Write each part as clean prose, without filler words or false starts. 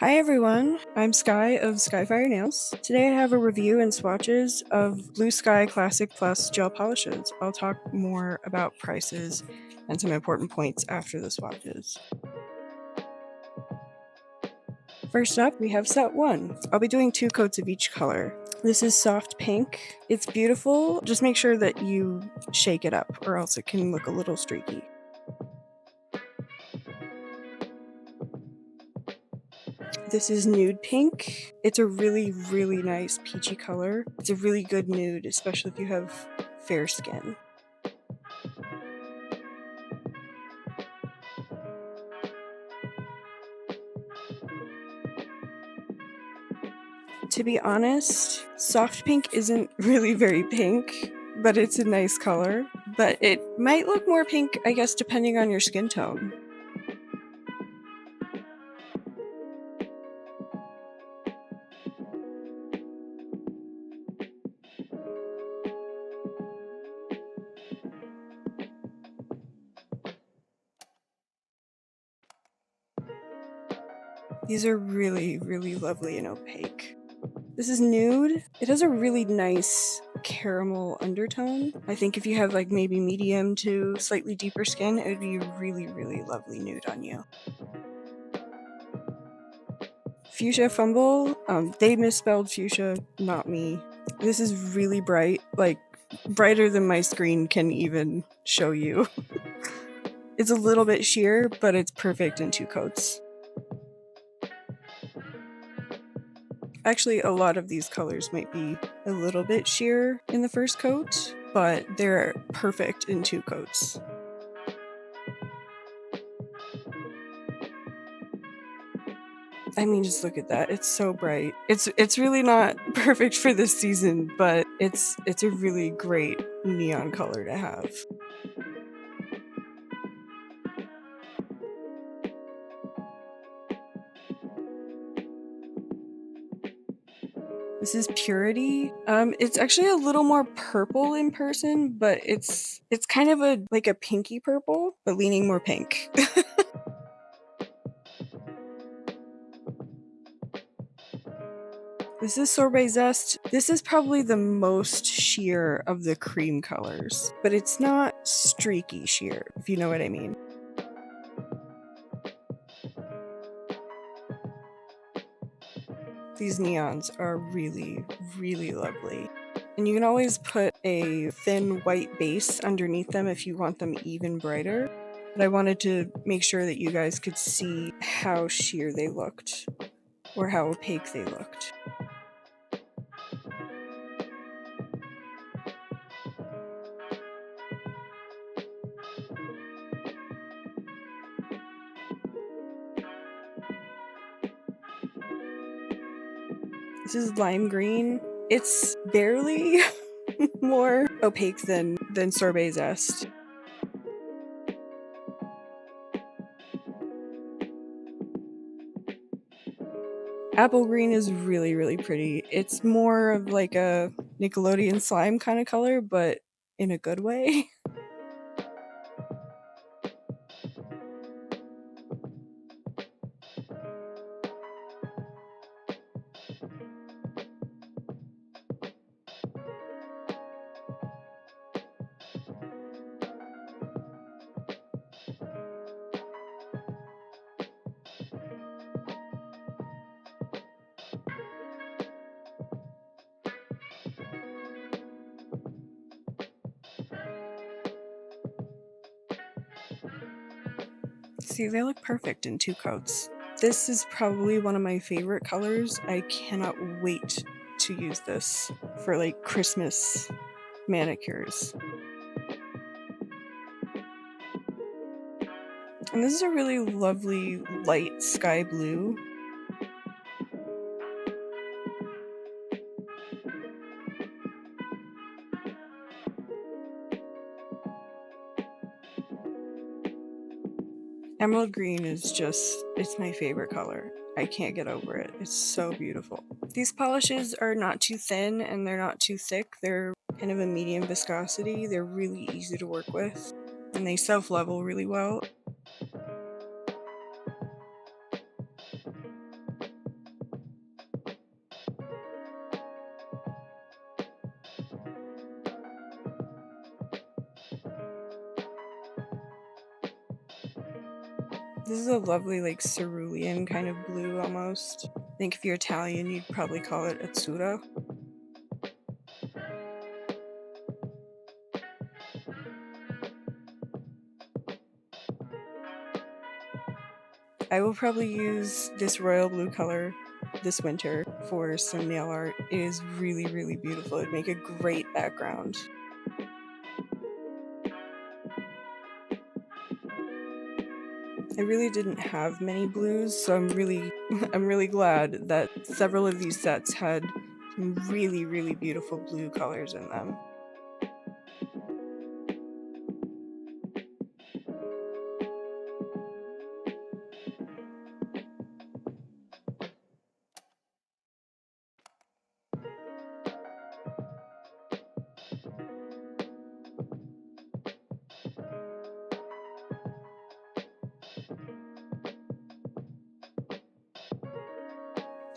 Hi everyone, I'm Sky of Skyfire Nails. Today I have a review and swatches of Bluesky Classic Plus gel polishes. I'll talk more about prices and some important points after the swatches. First up, we have set 1. I'll be doing 2 coats of each color. This is soft pink. It's beautiful. Just make sure that you shake it up or else it can look a little streaky. This is nude pink. It's a really nice peachy color. It's a really good nude, especially if you have fair skin. To be honest, soft pink isn't really very pink, but it's a nice color. But it might look more pink, I guess, depending on your skin tone. These are really lovely and opaque. This is nude. It has a really nice caramel undertone. I think if you have like maybe medium to slightly deeper skin, it would be a really lovely nude on you. Fuchsia Fumble, they misspelled fuchsia, not me. This is really bright, like brighter than my screen can even show you. It's a little bit sheer, but it's perfect in 2 coats. Actually, a lot of these colors might be a little bit sheer in the first coat, but they're perfect in 2 coats. I mean, just look at that. It's so bright. It's really not perfect for this season, but it's a really great neon color to have. This is Purity. It's actually a little more purple in person, but it's kind of like a pinky purple, but leaning more pink. This is Sorbet Zest. This is probably the most sheer of the cream colors, but it's not streaky sheer, if you know what I mean. These neons are really lovely. And you can always put a thin white base underneath them if you want them even brighter. But I wanted to make sure that you guys could see how sheer they looked, or how opaque they looked. This is Lime Green. It's barely more opaque than Sorbet Zest. Apple Green is really pretty. It's more of like a Nickelodeon slime kind of color, but in a good way. See, they look perfect in 2 coats. This is probably one of my favorite colors. I cannot wait to use this for like Christmas manicures. And this is a really lovely light sky blue. Emerald green is just, it's my favorite color. I can't get over it. It's so beautiful. These polishes are not too thin and they're not too thick. They're kind of a medium viscosity. They're really easy to work with and they self-level really well. This is a lovely, like, cerulean kind of blue almost. I think if you're Italian, you'd probably call it azzurro. I will probably use this royal blue color this winter for some nail art. It is really, really beautiful. It'd make a great background. I really didn't have many blues, so I'm really glad that several of these sets had some really, really beautiful blue colors in them.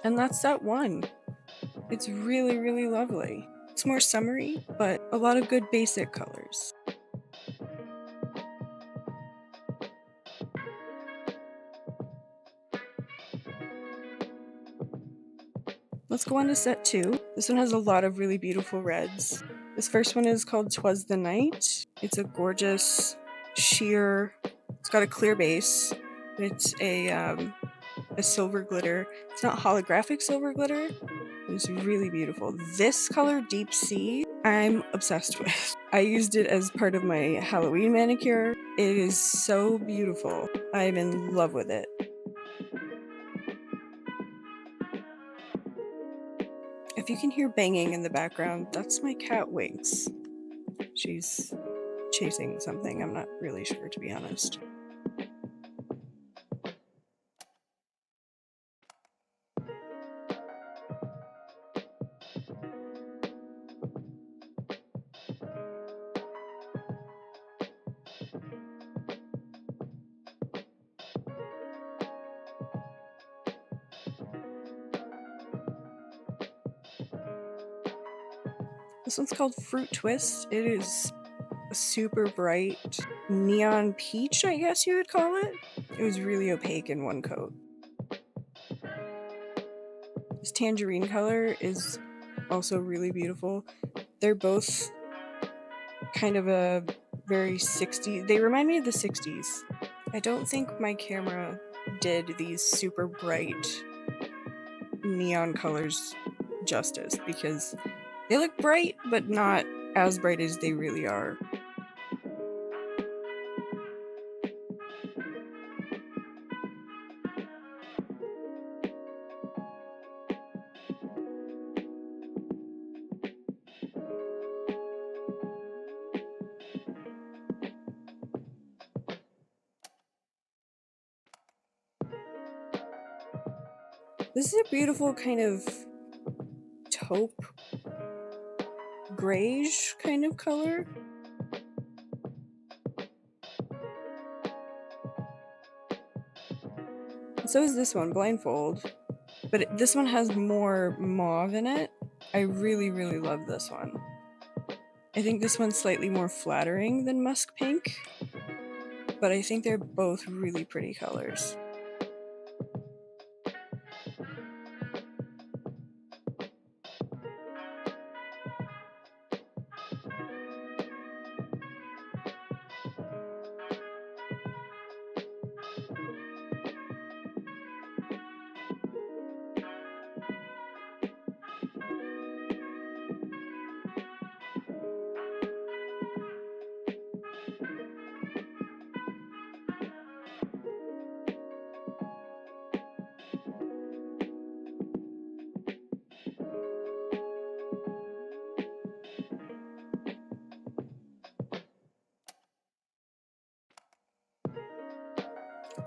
And that's set one. It's really, really lovely. It's more summery, but a lot of good basic colors. Let's go on to set two. This one has a lot of really beautiful reds. This first one is called 'Twas the Night. It's a gorgeous sheer, it's got a clear base. It's a silver glitter. It's not holographic silver glitter. It's really beautiful. This color, Deep Sea, I'm obsessed with. I used it as part of my Halloween manicure. It is so beautiful. I'm in love with it. If you can hear banging in the background, that's my cat Winks. She's chasing something. I'm not really sure, to be honest. This one's called Fruit Twist. It is a super bright neon peach, I guess you would call it. It was really opaque in one coat. This tangerine color is also really beautiful. They're both kind of a very 60s, they remind me of the 60s. I don't think my camera did these super bright neon colors justice because they look bright, but not as bright as they really are. This is a beautiful kind of taupe, grayish kind of color. So is this one, Blindfold, but this one has more mauve in it. I really, really love this one. I think this one's slightly more flattering than Musk Pink, but I think they're both really pretty colors.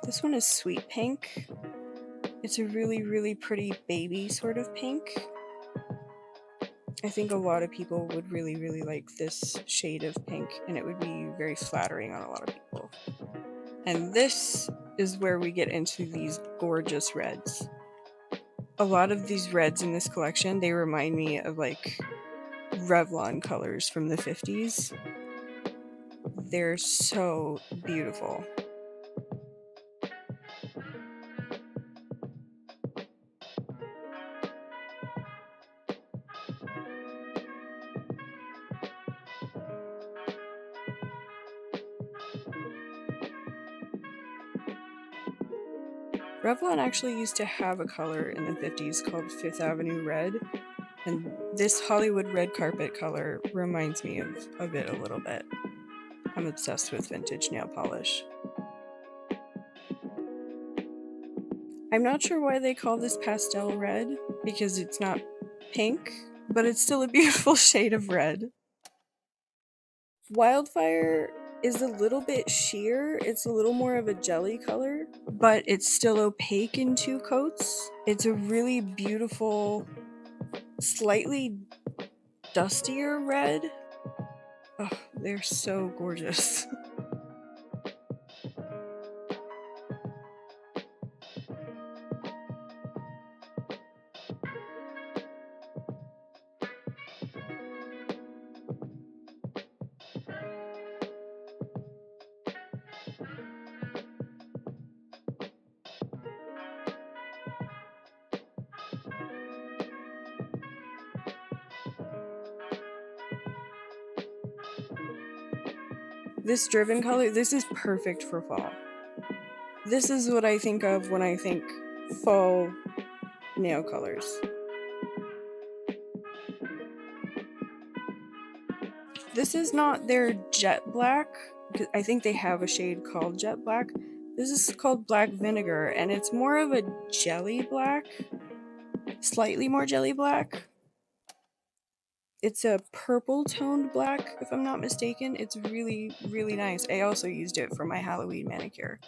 This one is Sweet Pink. It's a really, really pretty baby sort of pink. I think a lot of people would really, really like this shade of pink, and it would be very flattering on a lot of people. And this is where we get into these gorgeous reds. A lot of these reds in this collection, they remind me of like Revlon colors from the 50s. They're so beautiful. Revlon actually used to have a color in the 50s called Fifth Avenue Red, and this Hollywood red carpet color reminds me of it a little bit. I'm obsessed with vintage nail polish. I'm not sure why they call this pastel red, because it's not pink, but it's still a beautiful shade of red. Wildfire is a little bit sheer, it's a little more of a jelly color, but it's still opaque in 2 coats. It's a really beautiful, slightly dustier red. Oh, they're so gorgeous. This driven color, this is perfect for fall. This is what I think of when I think fall nail colors. This is not their jet black. I think they have a shade called jet black. This is called black vinegar, and it's more of a jelly black, slightly more jelly black. It's a purple toned black, if I'm not mistaken. It's really, really nice. I also used it for my Halloween manicure.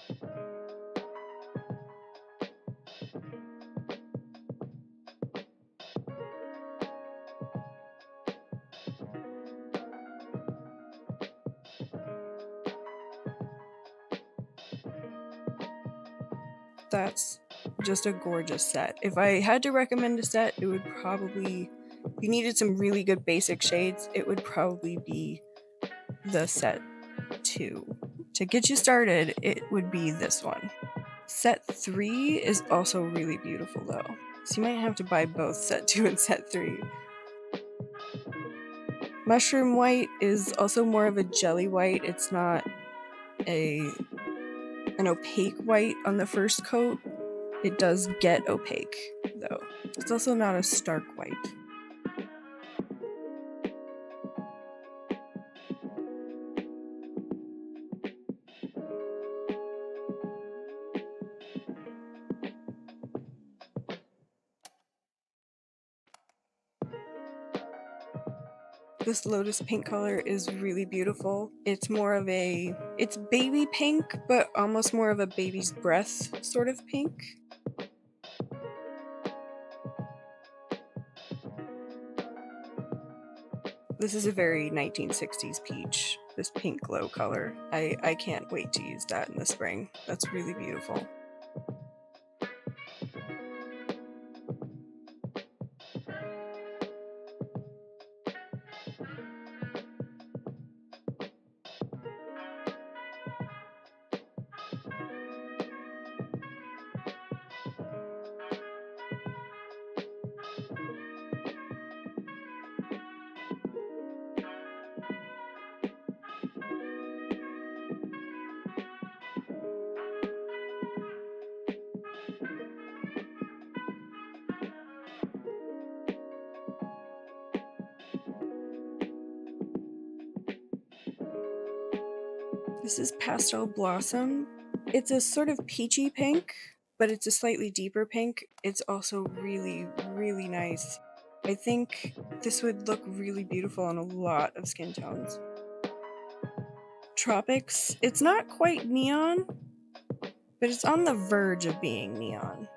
That's just a gorgeous set. If I had to recommend a set, it would probably, if you needed some really good basic shades, it would probably be the set 2. To get you started, it would be this one. Set 3 is also really beautiful though, so you might have to buy both set 2 and set 3. Mushroom white is also more of a jelly white. It's not an opaque white on the first coat. It does get opaque though. It's also not a stark white. This lotus pink color is really beautiful. It's more of it's baby pink, but almost more of a baby's breath sort of pink. This is a very 1960s peach, this pink glow color. I can't wait to use that in the spring. That's really beautiful. This is Pastel Blossom. It's a sort of peachy pink, but it's a slightly deeper pink. It's also really, really nice. I think this would look really beautiful on a lot of skin tones. Tropics, it's not quite neon, but it's on the verge of being neon.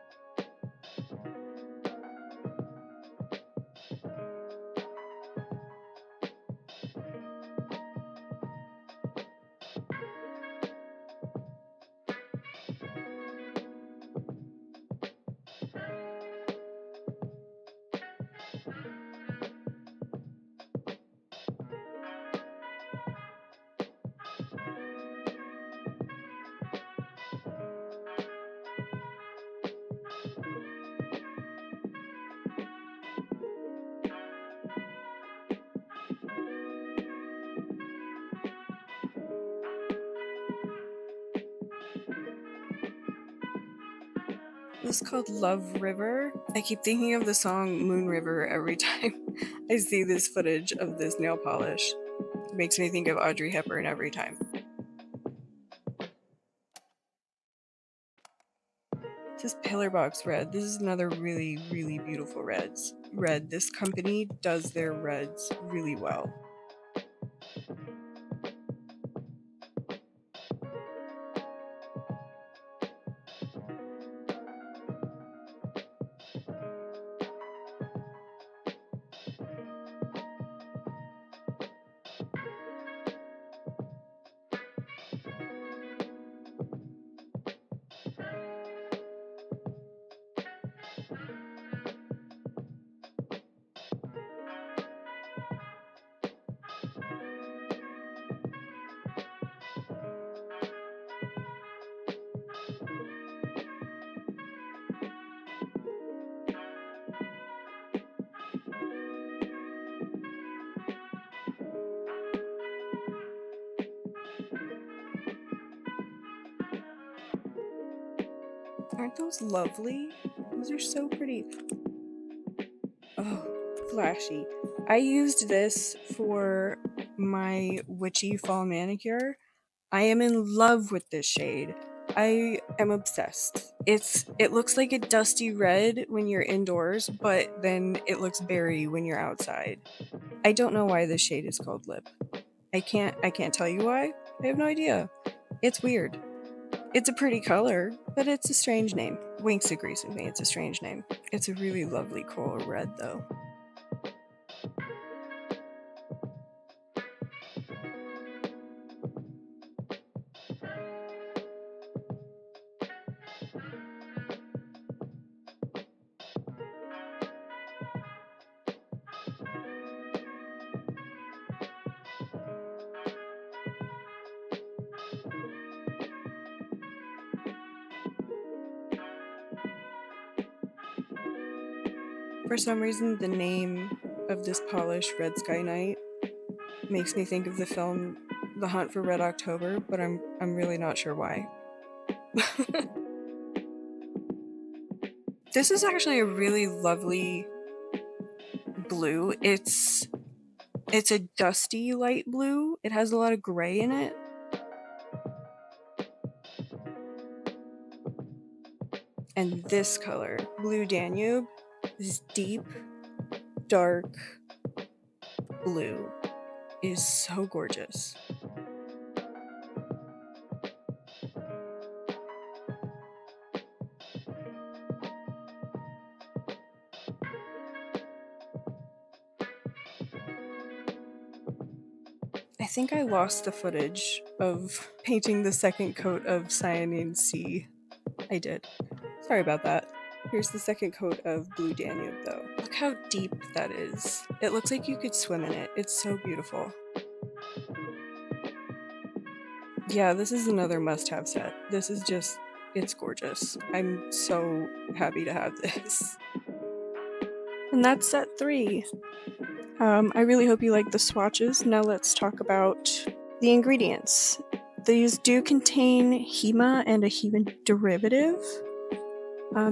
This is called Love River. I keep thinking of the song Moon River every time I see this footage of this nail polish. It makes me think of Audrey Hepburn every time. This is Pillar Box Red. This is another really, really beautiful red. This company does their reds really well. Aren't those lovely? Those are so pretty. Oh, flashy. I used this for my witchy fall manicure. I am in love with this shade. I am obsessed. It looks like a dusty red when you're indoors, but then it looks berry when you're outside. I don't know why this shade is called Lip. I can't tell you why. I have no idea. It's weird. It's a pretty color, but it's a strange name. Winks agrees with me, it's a strange name. It's a really lovely coral red, though. For some reason, the name of this polish, Red Sky Night, makes me think of the film The Hunt for Red October, but I'm really not sure why. This is actually a really lovely blue. It's a dusty light blue. It has a lot of gray in it. And this color, Blue Danube, this deep, dark blue is so gorgeous. I think I lost the footage of painting the second coat of Cyanine C. I did. Sorry about that. Here's the second coat of Blue Danube, though. Look how deep that is. It looks like you could swim in it. It's so beautiful. Yeah, this is another must-have set. This is just, it's gorgeous. I'm so happy to have this. And that's set 3. I really hope you like the swatches. Now let's talk about the ingredients. These do contain HEMA and a HEMA derivative.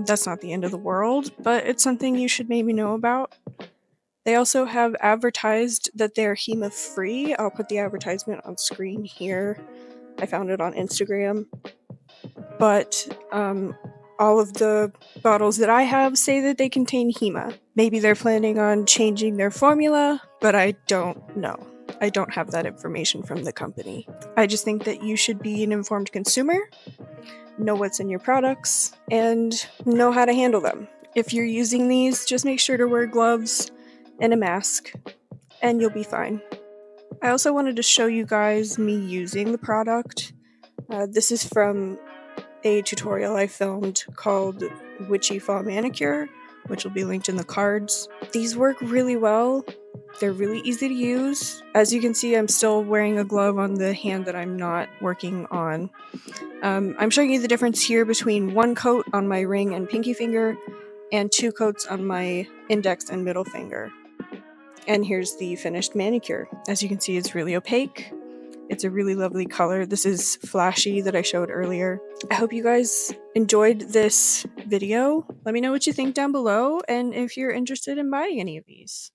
That's not the end of the world, but it's something you should maybe know about. They also have advertised that they're HEMA free. I'll put the advertisement on screen here. I found it on Instagram. But all of the bottles that I have say that they contain HEMA. Maybe they're planning on changing their formula, but I don't know. I don't have that information from the company. I just think that you should be an informed consumer, know what's in your products, and know how to handle them. If you're using these, just make sure to wear gloves and a mask, and you'll be fine. I also wanted to show you guys me using the product. This is from a tutorial I filmed called Witchy Fall Manicure, which will be linked in the cards. These work really well. They're really easy to use. As you can see, I'm still wearing a glove on the hand that I'm not working on. I'm showing you the difference here between 1 coat on my ring and pinky finger and 2 coats on my index and middle finger. And here's the finished manicure. As you can see, it's really opaque. It's a really lovely color. This is Flashy that I showed earlier. I hope you guys enjoyed this video. Let me know what you think down below and if you're interested in buying any of these.